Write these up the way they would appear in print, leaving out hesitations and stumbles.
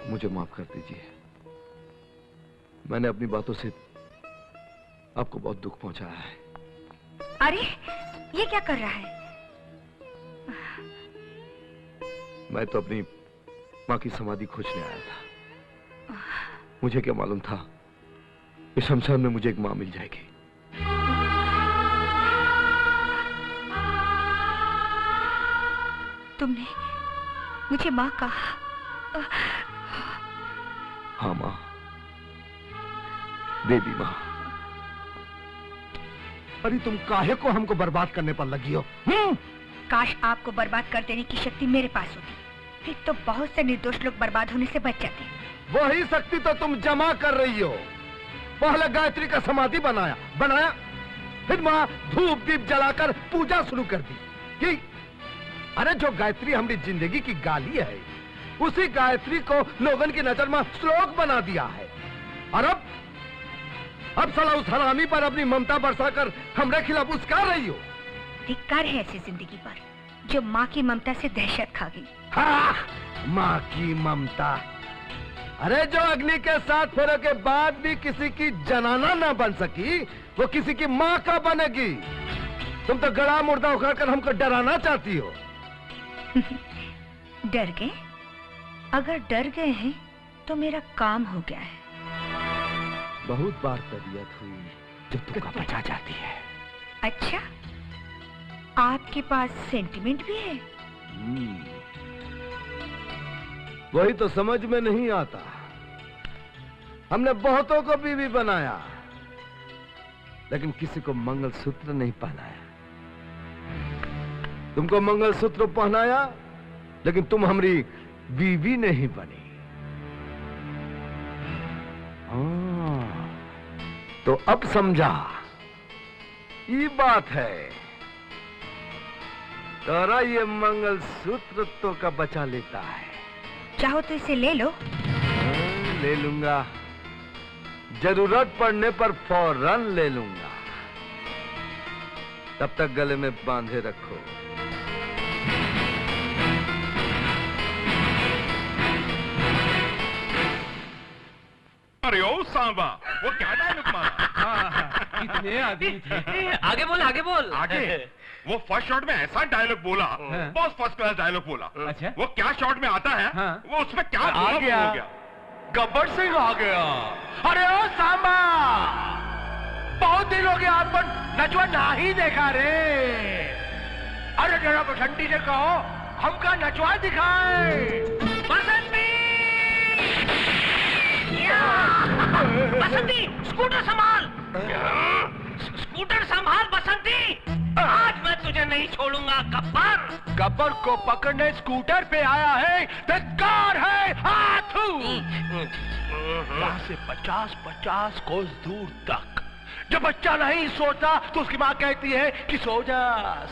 मुझे माफ कर दीजिए। मैंने अपनी बातों से आपको बहुत दुख पहुंचाया है। अरे ये क्या कर रहा है? मैं तो अपनी माँ की समाधि खोजने आया था। मुझे क्या मालूम था कि शमशान में मुझे एक माँ मिल जाएगी। तुमने मुझे माँ कहा? हाँ माँ, देवी माँ। अरे तुम काहे को हमको बर्बाद करने पर लगी हो? काश आपको बर्बाद कर देने की शक्ति मेरे पास होती, फिर तो बहुत से निर्दोष लोग बर्बाद होने से बच जाते। वही शक्ति तो तुम जमा कर रही हो। पहले गायत्री का समाधि बनाया, फिर माँ धूप दीप जलाकर पूजा शुरू कर दी कि अरे जो गायत्री हमारी जिंदगी की गाली है, उसी गायत्री को लोगन की नजर में श्लोक बना दिया है। और अब साला उस हरामी पर अपनी ममता बरसाकर हमरे खिलाफ उसकार रही हो। धिक्कार है ऐसी जिंदगी पर जो माँ की ममता से दहशत खा गई। हाँ, माँ की ममता। अरे जो अग्नि के साथ फेरे के बाद भी किसी की जनाना ना बन सकी, वो किसी की माँ का बनेगी। तुम तो गड़ा मुर्दा उखाड़कर हमको डराना चाहती हो। डर गए? अगर डर गए हैं तो मेरा काम हो गया है। बहुत बार तबीयत हुई जो तुमको बचा जाती है। अच्छा, आपके पास सेंटिमेंट भी है? वही तो समझ में नहीं आता। हमने बहुतों को बीवी बनाया, लेकिन किसी को मंगलसूत्र नहीं पहनाया। तुमको मंगलसूत्र पहनाया, लेकिन तुम हमारी बीवी नहीं बनी। तो अब समझा, ये बात है। तारा ये मंगलसूत्र तो का बचा लेता है। चाहो तो इसे ले लो। ले लूंगा, जरूरत पड़ने पर फौरन ले लूंगा। तब तक गले में बांधे रखो। अरे ओ सांबा, वो क्या डायलॉग मारा? कितने आदमी थे? आगे बोल, आगे बोल। आगे वो फर्स्ट शॉट में ऐसा डायलॉग बोला, बहुत फर्स्ट क्लास डायलॉग बोला। अच्छा? वो क्या शॉट में आता है, हाँ। वो उसमें क्या आ गया। हो गया। गब्बर सिंह आ गया। अरे ओ सांबा, बहुत दिन हो गया आप पर नचवा ना ही देखा रे। अरे जरा बसंती से कहो हमका नचवा दिखाए। बसंती, बसंती स्कूटर संभाल, स्कूटर संभाल बसंती। आज मैं तुझे नहीं छोड़ूंगा गब्बर। गब्बर को पकड़ने स्कूटर पे आया है, धिक्कार है। हाथू यहाँ से 50-50 कोस दूर तक। जब बच्चा नहीं सोता तो उसकी माँ कहती है कि सो जा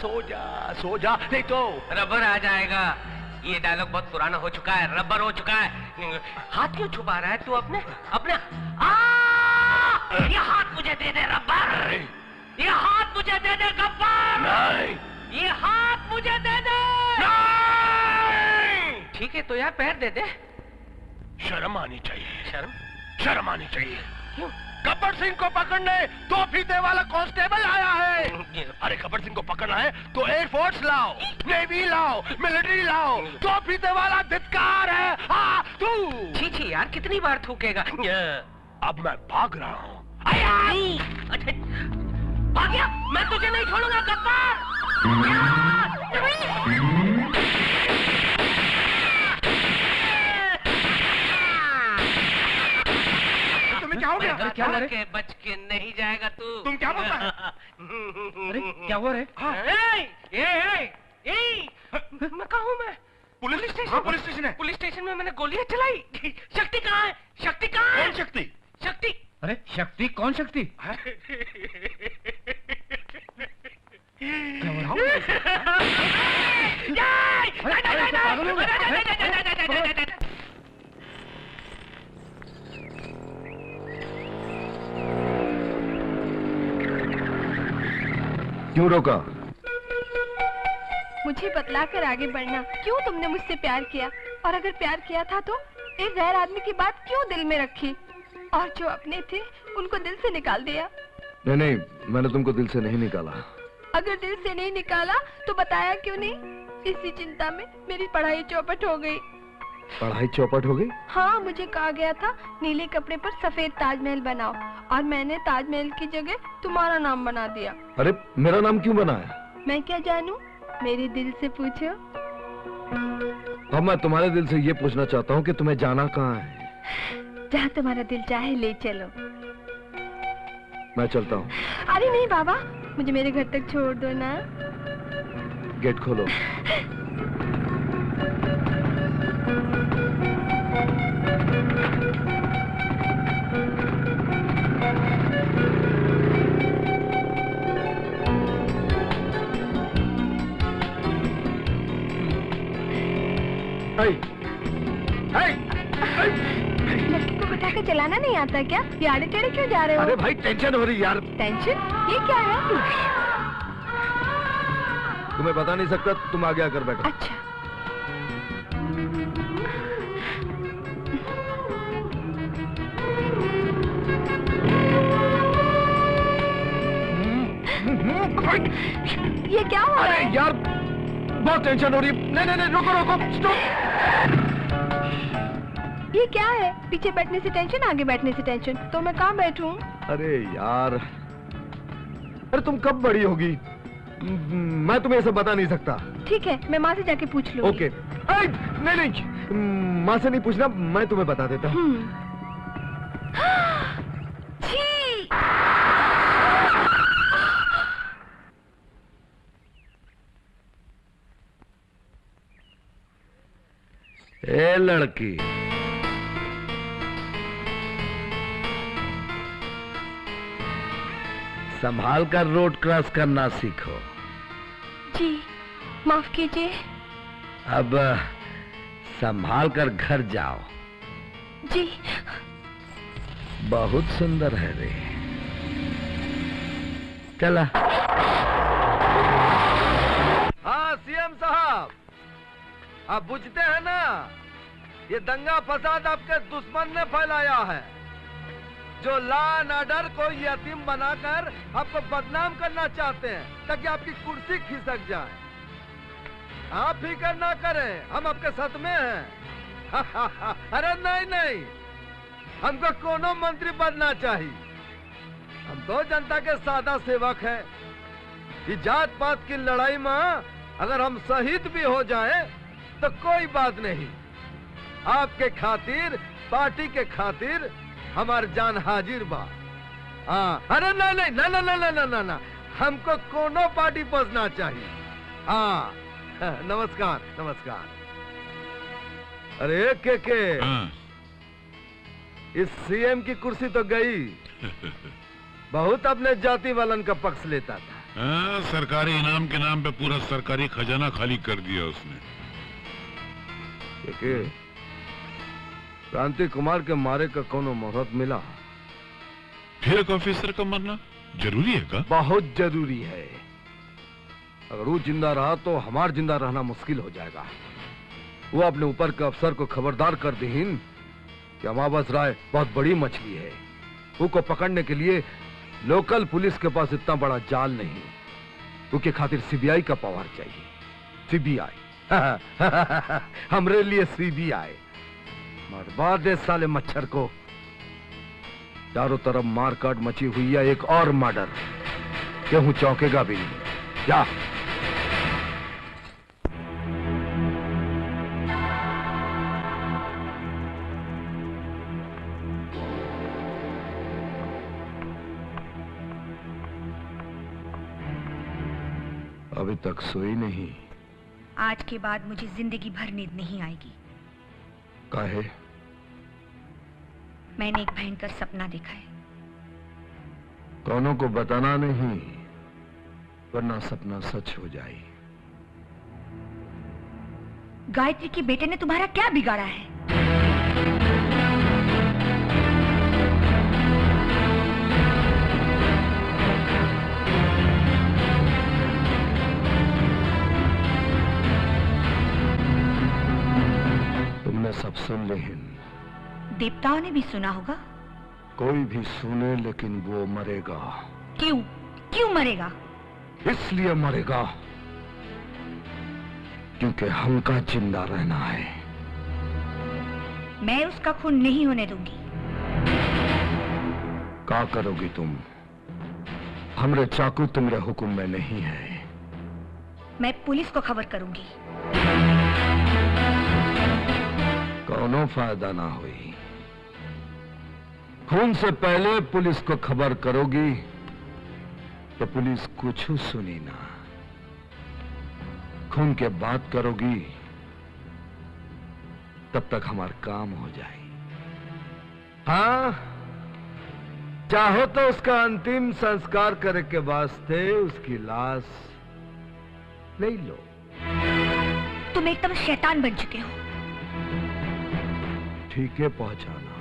सो जा सो जा, नहीं तो रबर आ जाएगा। ये डायलॉग बहुत पुराना हो चुका है, रबर हो चुका है। हाथ क्यों छुपा रहा है तू अपने अपने? ये हाथ मुझे दे दे रबर। ये हाथ मुझे दे दे गब्बर। नहीं, ये हाथ मुझे दे दे। नहीं। ठीक है तो यार पैर दे दे। शर्म आनी चाहिए। शर्म आनी चाहिए। क्यों? गब्बर सिंह को पकड़ने 2 फीते वाला कांस्टेबल आया है। अरे गब्बर सिंह को पकड़ना है तो एयरफोर्स लाओ, नेवी लाओ, मिलिट्री लाओ। 2 फीते वाला धिक्कार है। हाँ तू। छी यार, कितनी बार थूकेगा? अब मैं भाग रहा हूँ। भाग गया? मैं तुझे नहीं छोड़ूंगा गब्बर। तुम्हें क्या हो गया? क्या हुआ रे? बच के नहीं जाएगा तू। तुम क्या बोल रहे? अरे क्या हुआ रे? मैं कहाँ हूँ? मैं पुलिस स्टेशन। पुलिस स्टेशन है। पुलिस स्टेशन में मैंने गोलियां चलाई। शक्ति कहाँ है? शक्ति कहाँ है? कौन शक्ति? शक्ति। अरे शक्ति? कौन शक्ति? क्यों रोका? मुझे बतला कर आगे बढ़ना। क्यों तुमने मुझसे प्यार किया? और अगर प्यार किया था तो एक गैर आदमी की बात क्यों दिल में रखी और जो अपने थे उनको दिल से निकाल दिया। नहीं नहीं, मैंने तुमको दिल से नहीं निकाला। अगर दिल से नहीं निकाला तो बताया क्यों नहीं? इसी चिंता में मेरी पढ़ाई चौपट हो गई। पढ़ाई चौपट हो गई? हाँ, मुझे कहा गया था नीले कपड़े पर सफेद ताजमहल बनाओ और मैंने ताजमहल की जगह तुम्हारा नाम बना दिया। अरे मेरा नाम क्यों बनाया? मैं क्या जानूं, मेरे दिल से पूछो। अब मैं तुम्हारे दिल से ये पूछना चाहता हूँ कि तुम्हें जाना कहाँ है? जहाँ तुम्हारा दिल चाहे ले चलो। मैं चलता हूँ। अरे नहीं बाबा, मुझे मेरे घर तक छोड़ दो ना। गेट खोलो। लड़की को बिठा के चलाना नहीं आता क्या? ये आड़े टेढ़े क्यों जा रहे हो? अरे भाई टेंशन हो रही यार। टेंशन? ये क्या है? तुम्हें बता नहीं सकता, तुम आगे आकर बैठो। अच्छा। ये क्या हो रहा है? अरे यार बहुत टेंशन हो रही है। नहीं नहीं नहीं, रुको रुको, स्टॉप। ये क्या है? पीछे बैठने से टेंशन, आगे बैठने से टेंशन। तो मैं कहाँ बैठूं? अरे यार, अरे तुम कब बड़ी होगी? मैं तुम्हें ऐसा बता नहीं सकता। ठीक है, मैं माँ से जाके पूछ लूंगी। ओके। नहीं नहीं, माँ से नहीं पूछना, मैं तुम्हें बता देता हूँ। छी! ए लड़की, संभाल कर रोड क्रॉस करना सीखो। जी, माफ कीजिए। अब संभाल कर घर जाओ। जी। बहुत सुंदर है रे। चला। हाँ सीएम साहब, आप बुझते हैं ना, ये दंगा फसाद आपके दुश्मन ने फैलाया है, जो लॉ एंड ऑर्डर को यतीम बनाकर आपको बदनाम करना चाहते हैं ताकि आपकी कुर्सी खिसक जाए। आप फिक्र ना करें, हम आपके साथ में हैं। अरे नहीं नहीं, हमको कोनो मंत्री बनना चाहिए। हम तो जनता के सादा सेवक हैं। ये जात पात की लड़ाई में अगर हम शहीद भी हो जाएं तो कोई बात नहीं। आपके खातिर, पार्टी के खातिर हमार जान हाजिर बा। हाँ, अरे नहीं नहीं ना ना ना ना ना ना ना, हमको कोनो पार्टी बचना चाहिए। हाँ, नमस्कार नमस्कार। अरे के इस सीएम की कुर्सी तो गई। बहुत अपने जाति वालन का पक्ष लेता था। सरकारी इनाम के नाम पे पूरा सरकारी खजाना खाली कर दिया उसने। के क्रांति कुमार के मारे का कोनो मुहूर्त मिला? फिर एक ऑफिसर का मरना जरूरी है का? बहुत जरूरी है। अगर वो जिंदा रहा तो हमार जिंदा रहना मुश्किल हो जाएगा। वो अपने ऊपर के अफसर को खबरदार कर दीन कि अमावस राय बहुत बड़ी मछली है। वो को पकड़ने के लिए लोकल पुलिस के पास इतना बड़ा जाल नहीं। उसके खातिर सीबीआई का पावर चाहिए। सीबीआई हमरे लिए सीबीआई। मरवा दे साले मच्छर को। चारों तरफ मारकाट मची हुई है, एक और मर्डर। क्यों चौंकेगा भी नहीं। जा। अभी तक सोई नहीं। आज के बाद मुझे जिंदगी भर नींद नहीं आएगी। काहे? मैंने एक भयंकर सपना देखा है। कौनों को बताना नहीं, वरना सपना सच हो जाए। गायत्री के बेटे ने तुम्हारा क्या बिगाड़ा है? तुमने सब सुन ले हिंद। देवताओं ने भी सुना होगा। कोई भी सुने लेकिन वो मरेगा। क्यों? क्यों मरेगा? इसलिए मरेगा क्योंकि हमका जिंदा रहना है। मैं उसका खून नहीं होने दूंगी। क्या करोगी तुम? हमरे चाकू तुम्हारे हुक्म में नहीं है। मैं पुलिस को खबर करूंगी। कोनो फायदा ना हुई। खून से पहले पुलिस को खबर करोगी तो पुलिस कुछ सुनी ना। खून के बात करोगी तब तक हमारा काम हो जाए। हाँ, चाहो तो उसका अंतिम संस्कार करे के वास्ते उसकी लाश ले लो। तुम एकदम शैतान बन चुके हो। ठीक है, पहचाना।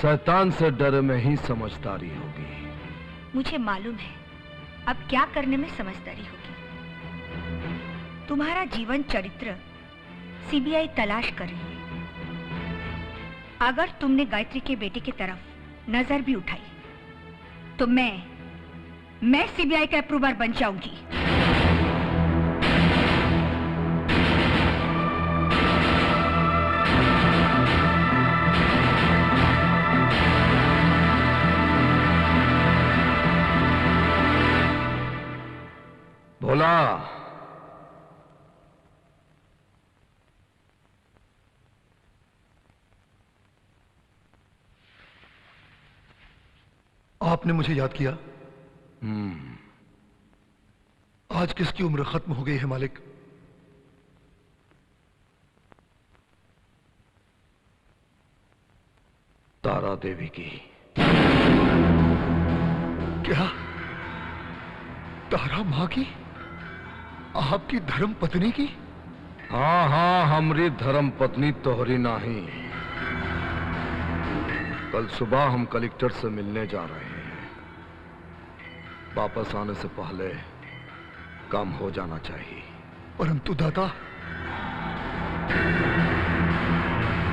शैतान से डर में ही समझदारी होगी। मुझे मालूम है अब क्या करने में समझदारी होगी। तुम्हारा जीवन चरित्र सीबीआई तलाश कर रही है। अगर तुमने गायत्री के बेटे की तरफ नजर भी उठाई तो मैं सीबीआई का अप्रूवर बन जाऊंगी। भोला, आपने मुझे याद किया। आज किसकी उम्र खत्म हो गई है मालिक? तारा देवी की। क्या? तारा माँ की? आपकी धर्म पत्नी की? हाँ हाँ, हमारी धर्म पत्नी तोहरी नहीं। कल सुबह हम कलेक्टर से मिलने जा रहे हैं। वापस आने से पहले काम हो जाना चाहिए। परंतु दादा,